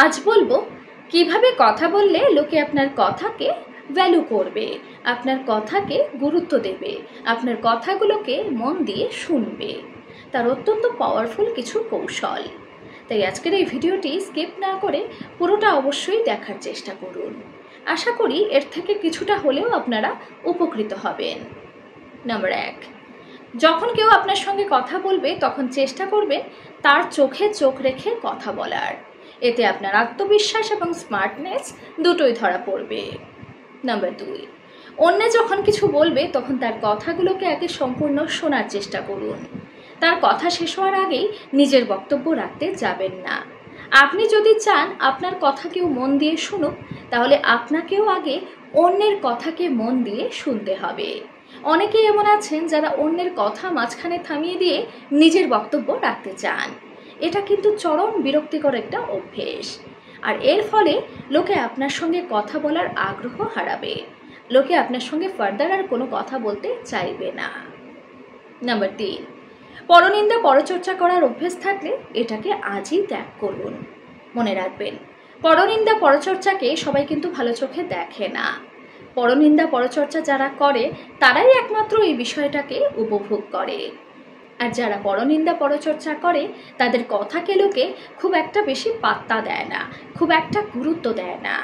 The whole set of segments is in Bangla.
আজ বলবো কিভাবে কথা বললে লোকে আপনার কথাকে ভ্যালু করবে, আপনার কথাকে গুরুত্ব দেবে, আপনার কথাগুলোকে মন দিয়ে শুনবে। তার অত্যন্ত পাওয়ারফুল কিছু কৌশল। তাই আজকের এই ভিডিওটি স্কিপ না করে পুরোটা অবশ্যই দেখার চেষ্টা করুন। আশা করি এর থেকে কিছুটা হলেও আপনারা উপকৃত হবেন। নাম্বার 1, যখন কেউ আপনার সঙ্গে কথা বলবে তখন চেষ্টা করবেন তার চোখে চোখ রেখে কথা বলার। এতে আপনার আত্মবিশ্বাস এবং স্মার্টনেস দুটোই ধরা পড়বে। নাম্বার 2, অন্য যখন কিছু বলবে তখন তার কথাগুলোকে আগে সম্পূর্ণ শোনার চেষ্টা করুন। তার কথা শেষ হওয়ার আগেই নিজের বক্তব্য রাখতে যাবেন না। আপনি যদি চান আপনার কথা কেউ মন দিয়ে শুনুক, তাহলে আপনাকেও আগে অন্যের কথাকে মন দিয়ে শুনতে হবে। অনেকেই এমন আছেন যারা অন্যের কথা মাঝখানে থামিয়ে দিয়ে নিজের বক্তব্য রাখতে চান। এটা কিন্তু চরম বিরক্তিকর একটা অভ্যেস, আর এর ফলে লোকে আপনার সঙ্গে কথা বলার আগ্রহ হারাবে। লোকে আপনার সঙ্গে ফার্দার আর কোনো কথা বলতে চাইবে না। নাম্বার 3, পরনিন্দা পরচর্চা করার অভ্যেস থাকলে এটাকে আজই ত্যাগ করুন। মনে রাখবেন, পরনিন্দা পরচর্চাকে সবাই কিন্তু ভালো চোখে দেখে না। পরনিন্দা পরচর্চা যারা করে তারাই একমাত্র এই বিষয়টাকে উপভোগ করে। আর যারা পরনিন্দা পরচর্চা করে তাদের কথাকে লোকে খুব একটা বেশি পাত্তা দেয় না, খুব একটা গুরুত্ব দেয় না,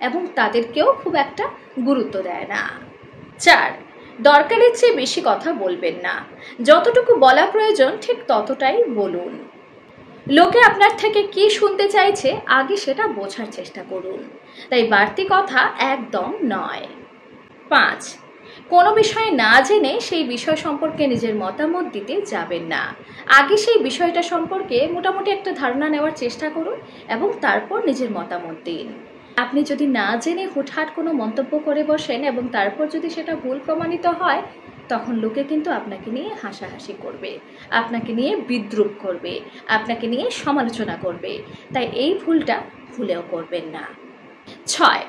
এবং তাদেরকেও খুব একটা গুরুত্ব দেয় না। 4, দরকারের চেয়ে বেশি কথা বলবেন না। যতটুকু বলা প্রয়োজন ঠিক ততটাই বলুন। লোকে আপনার থেকে কি শুনতে চাইছে আগে সেটা বোঝার চেষ্টা করুন, তাই বাড়তি কথা একদম নয়। 5, কোনো বিষয়ে না জেনে সেই বিষয় সম্পর্কে নিজের মতামত দিতে যাবেন না। আগে সেই বিষয়টা সম্পর্কে মোটামুটি একটা ধারণা নেওয়ার চেষ্টা করুন এবং তারপর নিজের মতামত দিন। আপনি যদি না জেনে হুটহাট কোনো মন্তব্য করে বসেন এবং তারপর যদি সেটা ভুল প্রমাণিত হয়, তখন লোকে কিন্তু আপনাকে নিয়ে হাসাহাসি করবে, আপনাকে নিয়ে বিদ্রূপ করবে, আপনাকে নিয়ে সমালোচনা করবে। তাই এই ভুলটা ভুলেও করবেন না। 6,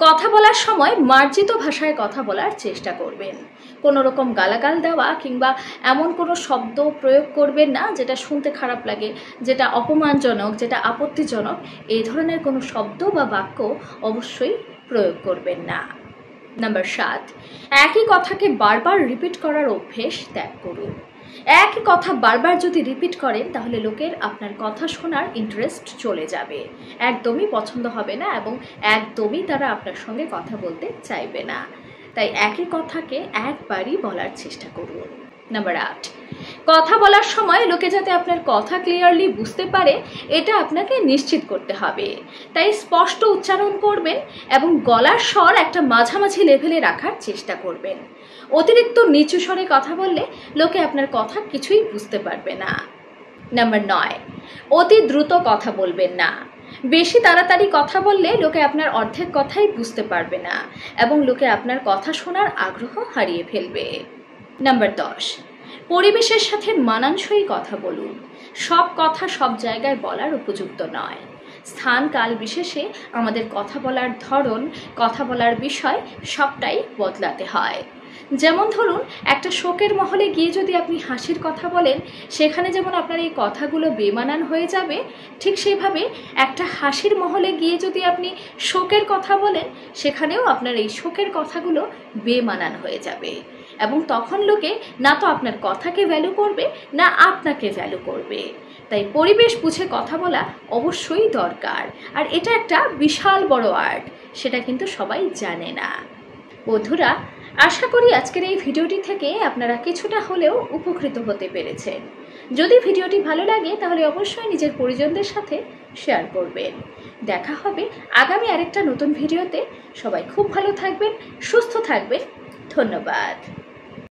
কথা বলার সময় মার্জিত ভাষায় কথা বলার চেষ্টা করবেন। কোনো রকম গালাগাল দেওয়া কিংবা এমন কোনো শব্দ প্রয়োগ করবেন না যেটা শুনতে খারাপ লাগে, যেটা অপমানজনক, যেটা আপত্তিজনক। এই ধরনের কোনো শব্দ বা বাক্য অবশ্যই প্রয়োগ করবেন না। নাম্বার 7, একই কথাকে বারবার রিপিট করার অভ্যেস ত্যাগ করুন। একই কথা বারবার যদি রিপিট করেন তাহলে লোকের আপনার কথা শোনার ইন্টারেস্ট চলে যাবে, একদমই পছন্দ হবে না এবং একদমই তারা আপনার সঙ্গে কথা বলতে চাইবে না। তাই একই কথাকে একবারই বলার চেষ্টা করুন। নাম্বার 8, কথা বলার সময় লোকে যাতে আপনার কথা ক্লিয়ারলি বুঝতে পারে এটা আপনাকে নিশ্চিত করতে হবে। তাই স্পষ্ট উচ্চারণ করবেন এবং গলার স্বর একটা মাঝামাঝি লেভেলে রাখার চেষ্টা করবেন। অতিরিক্ত নিচু স্বরে কথা বললে লোকে আপনার কথা কিছুই বুঝতে পারবে না। নাম্বার 9, অতি দ্রুত কথা বলবেন না। বেশি তাড়াতাড়ি কথা বললে লোকে আপনার অর্ধেক কথাই বুঝতে পারবে না এবং লোকে আপনার কথা শোনার আগ্রহ হারিয়ে ফেলবে। নাম্বার 10, পরিবেশের সাথে মানানসই কথা বলুন। সব কথা সব জায়গায় বলার উপযুক্ত নয়। স্থান কাল বিশেষে আমাদের কথা বলার ধরন, কথা বলার বিষয় সবটাই বদলাতে হয়। যেমন ধরুন, একটা শোকের মহলে গিয়ে যদি আপনি হাসির কথা বলেন, সেখানে যেমন আপনার এই কথাগুলো বেমানান হয়ে যাবে, ঠিক সেইভাবে একটা হাসির মহলে গিয়ে যদি আপনি শোকের কথা বলেন, সেখানেও আপনার এই শোকের কথাগুলো বেমানান হয়ে যাবে এবং তখন লোকে না তো আপনার কথাকে ভ্যালু করবে না আপনাকে ভ্যালু করবে। তাই পরিবেশ বুঝে কথা বলা অবশ্যই দরকার, আর এটা একটা বিশাল বড় আর্ট, সেটা কিন্তু সবাই জানে না। বন্ধুরা, আশা করি আজকের এই ভিডিওটি থেকে আপনারা কিছুটা হলেও উপকৃত হতে পেরেছেন। যদি ভিডিওটি ভালো লাগে তাহলে অবশ্যই নিজের পরিজনদের সাথে শেয়ার করবেন। দেখা হবে আগামী আরেকটা নতুন ভিডিওতে। সবাই খুব ভালো থাকবেন, সুস্থ থাকবেন। ধন্যবাদ।